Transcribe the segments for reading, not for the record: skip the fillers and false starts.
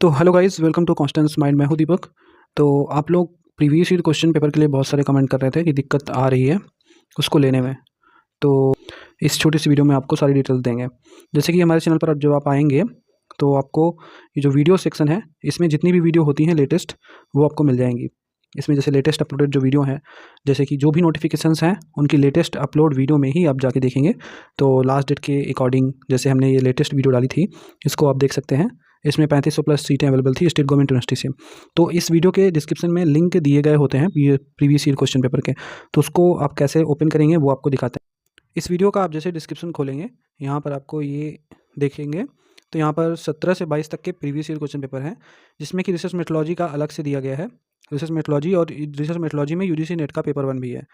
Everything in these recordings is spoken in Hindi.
तो hello guys, welcome to Constance Mind. मैं हूं दीपक। तो आप लोग प्रीवियस ईयर क्वेश्चन पेपर के लिए बहुत सारे कमेंट कर रहे थे कि दिक्कत आ रही है उसको लेने में। तो इस छोटी सी वीडियो में आपको सारी डिटेल्स देंगे। जैसे कि हमारे चैनल पर अब जब आप आएंगे तो आपको ये जो वीडियो सेक्शन है, इसमें जितनी भी वीडियो होती हैं लेटेस्ट, वो आपको मिल जाएंगी। इसमें जैसे लेटेस्ट अपलोडेड जो वीडियो है, जैसे कि जो भी नोटिफिकेशंस हैं उनकी लेटेस्ट अपलोड वीडियो में ही आप जाके देखेंगे। तो लास्ट डेट के अकॉर्डिंग जैसे हमने ये लेटेस्ट वीडियो डाली थी, इसको आप देख सकते हैं। इसमें 3500 प्लस सीटें अवेलेबल थी स्टेट गवर्नमेंट यूनिवर्सिटी से। तो इस वीडियो के डिस्क्रिप्शन में लिंक दिए गए होते हैं प्रीवियस ईयर क्वेश्चन पेपर के। तो उसको आप कैसे ओपन करेंगे वो आपको दिखाते हैं। इस वीडियो का आप जैसे डिस्क्रिप्शन खोलेंगे, यहाँ पर आपको ये देखेंगे। तो यहाँ पर 17 से 22 तक के प्रीवियस ईयर क्वेश्चन पेपर हैं, जिसमें कि रिसर्च मेथोलॉजी का अलग से दिया गया है। रिसर्च मेथोलॉजी और रिसर्च मेथोलॉजी में यूजीसी नेट का पेपर 1 भी है।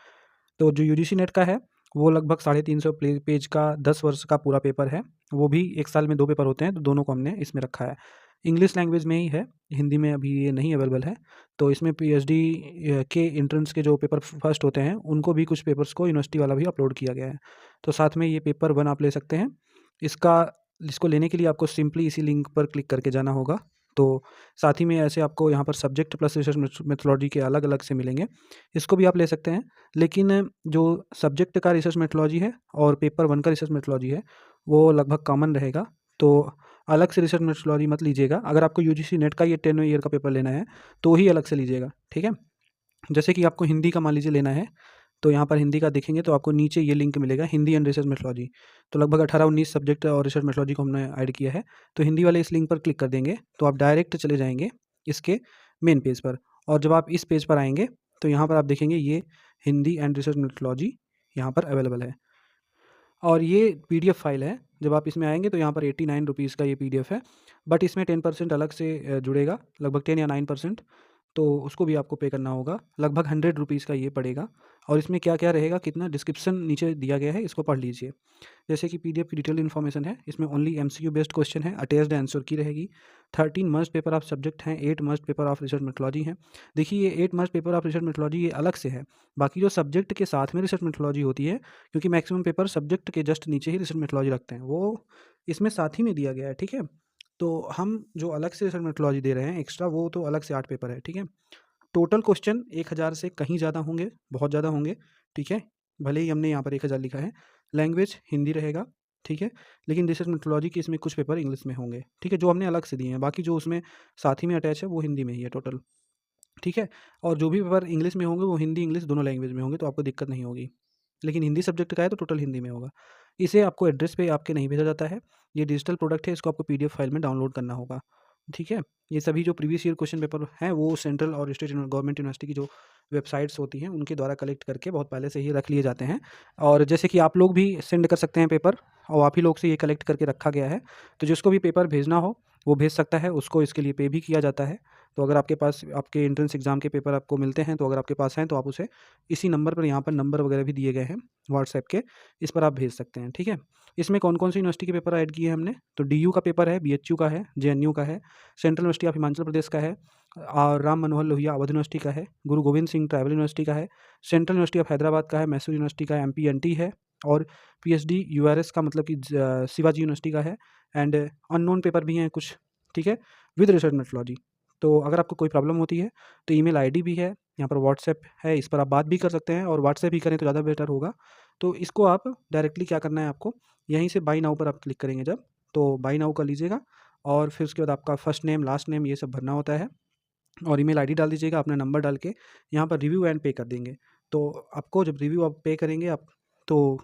तो जो यूजीसी नेट का है वो लगभग 350 पेज का 10 वर्ष का पूरा पेपर है। वो भी एक साल में 2 पेपर होते हैं, तो दोनों को हमने इसमें रखा है। इंग्लिश लैंग्वेज में ही है, हिंदी में अभी ये नहीं अवेलेबल है। तो इसमें पीएचडी के एंट्रेंस के जो पेपर फर्स्ट होते हैं, उनको भी कुछ पेपर्स को यूनिवर्सिटी वाला भी अपलोड किया गया है। तो साथ में ये पेपर 1 आप ले सकते हैं। इसको लेने के लिए आपको सिंपली इसी लिंक पर क्लिक करके जाना होगा। तो साथ ही में ऐसे आपको यहाँ पर सब्जेक्ट प्लस रिसर्च मेथोलॉजी के अलग अलग से मिलेंगे, इसको भी आप ले सकते हैं। लेकिन जो सब्जेक्ट का रिसर्च मेथोलॉजी है और पेपर 1 का रिसर्च मेथोलॉजी है, वो लगभग कॉमन रहेगा। तो अलग से रिसर्च मेथोलॉजी मत लीजिएगा। अगर आपको यूजीसी नेट का ये 10 ईयर का पेपर लेना है तो ही अलग से लीजिएगा, ठीक है। जैसे कि आपको हिंदी का मान लीजिए लेना है, तो यहाँ पर हिंदी का देखेंगे तो आपको नीचे ये लिंक मिलेगा, हिंदी एंड रिसर्च मेथोलॉजी। तो लगभग 18-19 सब्जेक्ट और रिसर्च मेथोलॉजी को हमने ऐड किया है। तो हिंदी वाले इस लिंक पर क्लिक कर देंगे तो आप डायरेक्ट चले जाएंगे इसके मेन पेज पर। और जब आप इस पेज पर आएंगे तो यहाँ पर आप देखेंगे ये हिंदी एंड रिसर्च मेथोलॉजी यहाँ पर अवेलेबल है। और ये पीडीएफ फाइल है। जब आप इसमें आएंगे तो यहाँ पर 89 रुपीज़ का ये पीडीएफ है। बट इसमें 10% अलग से जुड़ेगा, लगभग 10 या 9%। तो उसको भी आपको पे करना होगा, लगभग 100 रुपीज़ का ये पड़ेगा। और इसमें क्या क्या रहेगा, कितना, डिस्क्रिप्शन नीचे दिया गया है, इसको पढ़ लीजिए। जैसे कि पीडीएफ की डिटेल इन्फॉर्मेशन है, इसमें ओनली एमसीक्यू बेस्ड क्वेश्चन है, अटैच्ड आंसर की रहेगी। 13 मस्ट पेपर ऑफ सब्जेक्ट हैं, 8 must paper of research methodology हैं। देखिए ये 8 must paper of research methodology ये अलग से है। बाकी जो सब्जेक्ट के साथ में रिसर्च मेथोलॉजी होती है, क्योंकि मैक्सिमम पेपर सब्जेक्ट के जस्ट नीचे ही रिसर्च मेथोलॉजी रखते हैं, वो इसमें साथ ही में दिया गया है, ठीक है। तो हम जो अलग से रिसर्च मेथोलॉजी दे रहे हैं एक्स्ट्रा, वो तो अलग से 8 पेपर है, ठीक है। टोटल क्वेश्चन 1000 से कहीं ज़्यादा होंगे, बहुत ज़्यादा होंगे, ठीक है। भले ही हमने यहाँ पर 1000 लिखा है। लैंग्वेज हिंदी रहेगा, ठीक है। लेकिन रिसर्च मेथोलॉजी के इसमें कुछ पेपर इंग्लिश में होंगे, ठीक है, जो हमने अलग से दिए हैं। बाकी जो उसमें साथ ही में अटैच है वो हिंदी में ही है टोटल, ठीक है। और जो भी पेपर इंग्लिश में होंगे वो हिंदी इंग्लिश दोनों लैंग्वेज में होंगे, तो आपको दिक्कत नहीं होगी। लेकिन हिंदी सब्जेक्ट का है तो टोटल हिंदी में होगा। इसे आपको एड्रेस पे आपके नहीं भेजा जाता है। ये डिजिटल प्रोडक्ट है, इसको आपको पीडीएफ फाइल में डाउनलोड करना होगा, ठीक है। ये सभी जो प्रीवियस ईयर क्वेश्चन पेपर हैं वो सेंट्रल और स्टेट गवर्नमेंट यूनिवर्सिटी की जो वेबसाइट्स होती हैं उनके द्वारा कलेक्ट करके बहुत पहले से ही रख लिए जाते हैं। और जैसे कि आप लोग भी सेंड कर सकते हैं पेपर, और आप ही लोग से ये कलेक्ट करके रखा गया है। तो जिसको भी पेपर भेजना हो वो भेज सकता है, उसको इसके लिए पे भी किया जाता है। तो अगर आपके पास आपके एंट्रेंस एग्ज़ाम के पेपर आपको मिलते हैं, तो अगर आपके पास हैं तो आप उसे इसी नंबर पर, यहाँ पर नंबर वगैरह भी दिए गए हैं व्हाट्सएप के, इस पर आप भेज सकते हैं, ठीक है। इसमें कौन कौन सी यूनिवर्सिटी के पेपर ऐड किए हैं हमने, तो डीयू का पेपर है, बीएचयू का है, जेएनयू का है, central university of Himachal Pradesh का है, और राम मनोहर लोहिया अवध यूनिवर्सिटी का है, गुरु गोविंद सिंह ट्राइबल यूनिवर्सिटी का है, सेंट्रल यूनिवर्सिटी ऑफ हैदराबाद का है, मैसूर यूनिवर्सिटी का है, एमपीएनटी है, और पीएचडी यूआरएस का मतलब कि शिवाजी यूनिवर्सिटी का है। एंड अननोन पेपर भी हैं कुछ, ठीक है, विद रिसर्च मेथोलॉजी। तो अगर आपको कोई प्रॉब्लम होती है तो ईमेल आईडी भी है, यहाँ पर व्हाट्सएप है, इस पर आप बात भी कर सकते हैं, और व्हाट्सएप ही करें तो ज़्यादा बेटर होगा। तो इसको आप डायरेक्टली क्या करना है, आपको यहीं से बाई नाउ पर आप क्लिक करेंगे जब, तो बाई नाउ कर लीजिएगा। और फिर उसके बाद आपका फर्स्ट नेम लास्ट नेम ये सब भरना होता है, और ईमेल आईडी डाल दीजिएगा, अपना नंबर डाल के यहाँ पर रिव्यू एंड पे कर देंगे। तो आपको जब रिव्यू आप पे करेंगे आप, तो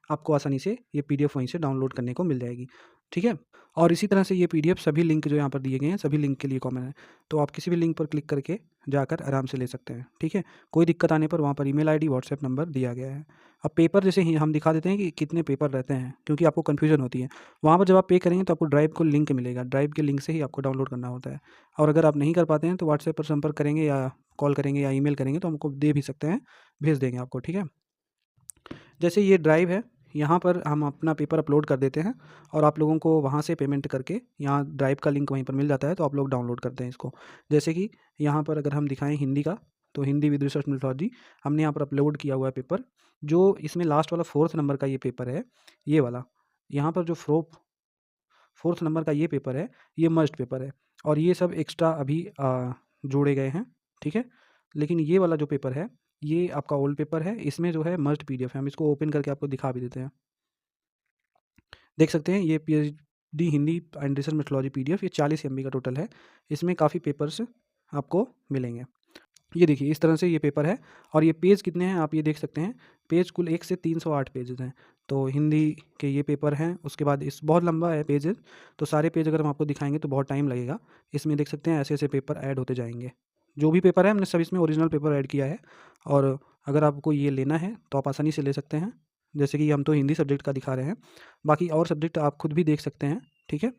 आपको आसानी से ये पीडीएफ वहीं से डाउनलोड करने को मिल जाएगी, ठीक है। और इसी तरह से ये पीडीएफ सभी लिंक जो यहाँ पर दिए गए हैं सभी लिंक के लिए कॉमन है। तो आप किसी भी लिंक पर क्लिक करके जाकर आराम से ले सकते हैं, ठीक है। कोई दिक्कत आने पर वहाँ पर ईमेल आईडी व्हाट्सएप नंबर दिया गया है। अब पेपर जैसे ही हम दिखा देते हैं कि कितने पेपर रहते हैं, क्योंकि आपको कन्फ्यूजन होती है। वहाँ पर जब आप पे करेंगे तो आपको ड्राइव को लिंक मिलेगा, ड्राइव के लिंक से ही आपको डाउनलोड करना होता है। और अगर आप नहीं कर पाते हैं तो व्हाट्सएप पर संपर्क करेंगे या कॉल करेंगे या ईमेल करेंगे तो हमको दे भी सकते हैं, भेज देंगे आपको, ठीक है। जैसे ये ड्राइव है, यहाँ पर हम अपना पेपर अपलोड कर देते हैं, और आप लोगों को वहाँ से पेमेंट करके यहाँ ड्राइव का लिंक वहीं पर मिल जाता है, तो आप लोग डाउनलोड करते हैं इसको। जैसे कि यहाँ पर अगर हम दिखाएं हिंदी का, तो हिंदी विद रिसर्च मेथोलॉजी हमने यहाँ पर अपलोड किया हुआ है पेपर। जो इसमें लास्ट वाला 4th नंबर का ये पेपर है, ये वाला, यहाँ पर जो फोर्थ नंबर का ये पेपर है, ये मस्ट पेपर है। और ये सब एक्स्ट्रा अभी जोड़े गए हैं, ठीक है। लेकिन ये वाला जो पेपर है, ये आपका ओल्ड पेपर है, इसमें जो है मर्ज्ड पीडीएफ है। हम इसको ओपन करके आपको दिखा भी देते हैं। देख सकते हैं ये PhD Hindi and research methodology PDF, ये 40 एमबी का टोटल है। इसमें काफ़ी पेपर्स आपको मिलेंगे। ये देखिए इस तरह से ये पेपर है और ये पेज कितने हैं आप ये देख सकते हैं। पेज कुल 1 से 308 पेजेज़ हैं। तो हिंदी के ये पेपर हैं, उसके बाद इस बहुत लंबा है पेजेज़, तो सारे पेज अगर हम आपको दिखाएँगे तो बहुत टाइम लगेगा। इसमें देख सकते हैं ऐसे-ऐसे पेपर ऐड होते जाएँगे। जो भी पेपर है हमने सब इसमें ओरिजिनल पेपर ऐड किया है और अगर आपको ये लेना है तो आप आसानी से ले सकते हैं। जैसे कि हम तो हिंदी सब्जेक्ट का दिखा रहे हैं, बाकी और सब्जेक्ट आप खुद भी देख सकते हैं, ठीक है?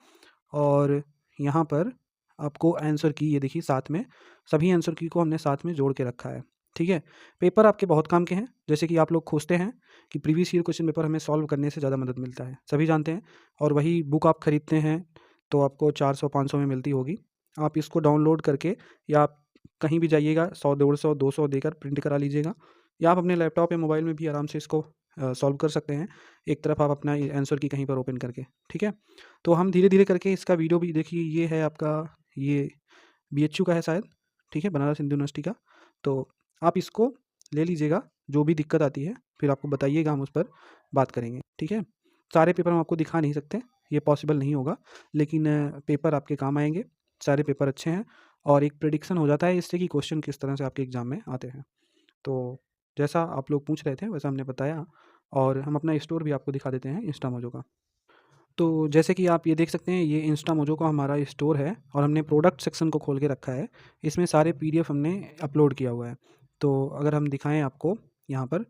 और यहाँ पर आपको आंसर की ये देखिए साथ में, सभी आंसर की को हमने साथ में जोड़ के रखा है, ठीक है? पेपर आपके बहुत काम के हैं, जैसे कि आप लोग खोजते हैं कि प्रीवियस ईयर क्वेश्चन पेपर हमें सॉल्व करने से ज़्यादा मदद मिलता है, सभी जानते हैं। और वही बुक आप खरीदते हैं तो आपको 400-500 में मिलती होगी। आप इसको डाउनलोड करके या आप कहीं भी जाइएगा 100, 150, 200 देकर प्रिंट करा लीजिएगा या आप अपने लैपटॉप या मोबाइल में भी आराम से इसको सॉल्व कर सकते हैं। एक तरफ आप अपना आंसर की कहीं पर ओपन करके, ठीक है? तो हम धीरे-धीरे करके इसका वीडियो भी देखिए, ये है आपका, ये बीएचयू का है शायद, ठीक है? बनारस हिंदू यूनिवर्सिटी का। तो आप इसको ले लीजिएगा, जो भी दिक्कत आती है फिर आपको बताइएगा, हम उस पर बात करेंगे, ठीक है? सारे पेपर हम आपको दिखा नहीं सकते, ये पॉसिबल नहीं होगा, लेकिन पेपर आपके काम आएँगे, सारे पेपर अच्छे हैं और एक प्रेडिक्शन हो जाता है इससे कि क्वेश्चन किस तरह से आपके एग्ज़ाम में आते हैं। तो जैसा आप लोग पूछ रहे थे वैसा हमने बताया और हम अपना स्टोर भी आपको दिखा देते हैं इंस्टामोजो का। तो जैसे कि आप ये देख सकते हैं, ये इंस्टामोजो का हमारा स्टोर है और हमने प्रोडक्ट सेक्शन को खोल के रखा है। इसमें सारे पीडीएफ हमने अपलोड किया हुआ है। तो अगर हम दिखाएँ आपको यहाँ पर,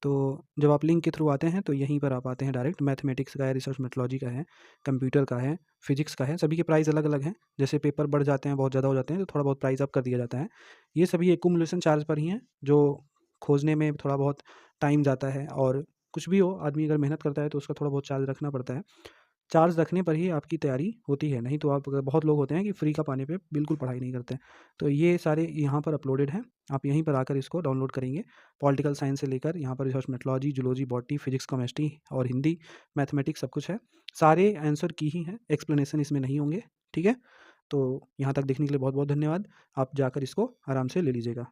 तो जब आप लिंक के थ्रू आते हैं तो यहीं पर आप आते हैं डायरेक्ट। मैथमेटिक्स का है, रिसर्च मेथोडोलॉजी का है, कंप्यूटर का है, फिजिक्स का है, सभी के प्राइस अलग-अलग हैं। जैसे पेपर बढ़ जाते हैं, बहुत ज़्यादा हो जाते हैं, तो थोड़ा बहुत प्राइस अप कर दिया जाता है। ये सभी एक्युमुलेशन चार्ज पर ही हैं, जो खोजने में थोड़ा बहुत टाइम जाता है और कुछ भी हो, आदमी अगर मेहनत करता है तो उसका थोड़ा बहुत चार्ज रखना पड़ता है। चार्ज रखने पर ही आपकी तैयारी होती है, नहीं तो आप अगर, बहुत लोग होते हैं कि फ्री का पाने पे बिल्कुल पढ़ाई नहीं करते हैं। तो ये सारे यहाँ पर अपलोडेड हैं, आप यहीं पर आकर इसको डाउनलोड करेंगे। पॉलिटिकल साइंस से लेकर यहाँ पर research methodology, zoology, botany, physics, chemistry और हिंदी, मैथमेटिक्स सब कुछ है। सारे आंसर की ही हैं, एक्सप्लेनेशन इसमें नहीं होंगे, ठीक है? तो यहाँ तक देखने के लिए बहुत-बहुत धन्यवाद। आप जाकर इसको आराम से ले लीजिएगा।